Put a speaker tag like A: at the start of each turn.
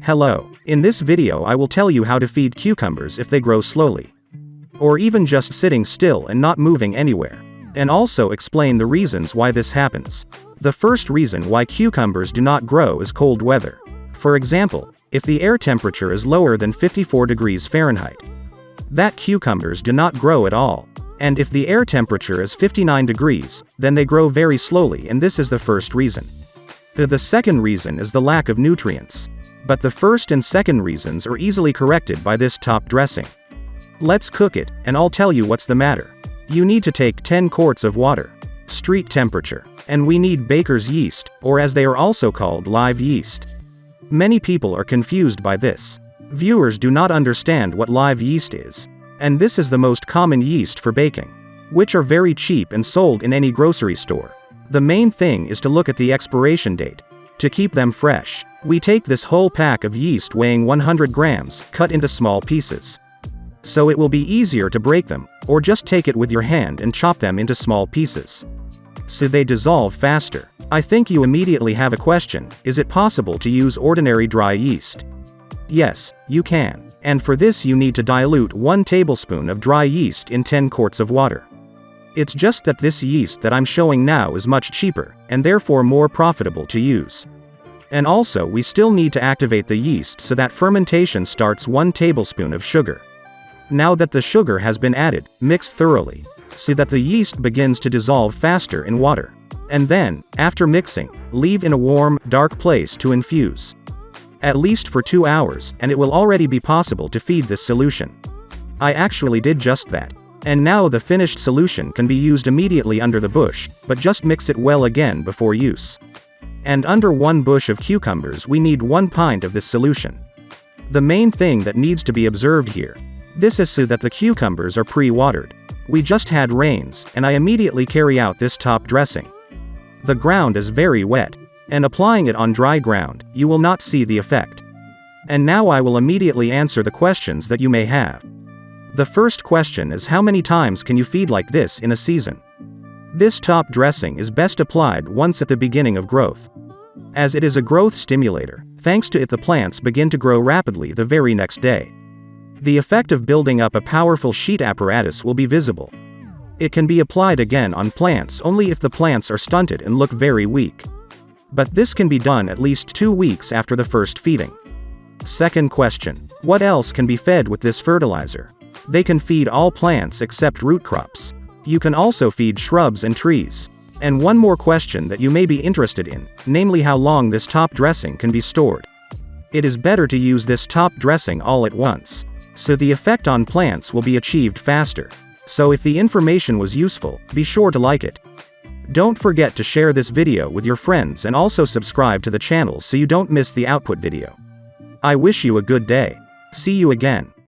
A: Hello. In this video I will tell you how to feed cucumbers if they grow slowly. Or even just sitting still and not moving anywhere. And also explain the reasons why this happens. The first reason why cucumbers do not grow is cold weather. For example, if the air temperature is lower than 54 degrees Fahrenheit, that cucumbers do not grow at all. And if the air temperature is 59 degrees, then they grow very slowly, and this is the first reason. The second reason is the lack of nutrients. But the first and second reasons are easily corrected by this top dressing. Let's cook it, and I'll tell you what's the matter. You need to take 10 quarts of water, street temperature, and we need baker's yeast, or as they are also called, live yeast. Many people are confused by this. Viewers do not understand what live yeast is. And this is the most common yeast for baking, which are very cheap and sold in any grocery store. The main thing is to look at the expiration date. To keep them fresh, we take this whole pack of yeast weighing 100 grams, cut into small pieces. So it will be easier to break them, or just take it with your hand and chop them into small pieces, so they dissolve faster. I think you immediately have a question: is it possible to use ordinary dry yeast? Yes, you can. And for this you need to dilute 1 tablespoon of dry yeast in 10 quarts of water. It's just that this yeast that I'm showing now is much cheaper, and therefore more profitable to use. And also we still need to activate the yeast so that fermentation starts. 1 tablespoon of sugar. Now that the sugar has been added, mix thoroughly, so that the yeast begins to dissolve faster in water. And then, after mixing, leave in a warm, dark place to infuse. At least for 2 hours, and it will already be possible to feed this solution. I actually did just that. And now the finished solution can be used immediately under the bush, but just mix it well again before use. And under 1 bush of cucumbers we need 1 pint of this solution. The main thing that needs to be observed here. This is so that the cucumbers are pre-watered. We just had rains, and I immediately carry out this top dressing. The ground is very wet. And applying it on dry ground, you will not see the effect. And now I will immediately answer the questions that you may have. The first question is, how many times can you feed like this in a season? This top dressing is best applied once at the beginning of growth, as it is a growth stimulator. Thanks to it the plants begin to grow rapidly the very next day. The effect of building up a powerful sheet apparatus will be visible. It can be applied again on plants only if the plants are stunted and look very weak. But this can be done at least 2 weeks after the first feeding. Second question: what else can be fed with this fertilizer? They can feed all plants except root crops. You can also feed shrubs and trees. And one more question that you may be interested in, namely how long this top dressing can be stored. It is better to use this top dressing all at once, so the effect on plants will be achieved faster. So if the information was useful, be sure to like it. Don't forget to share this video with your friends and also subscribe to the channel so you don't miss the output video. I wish you a good day. See you again.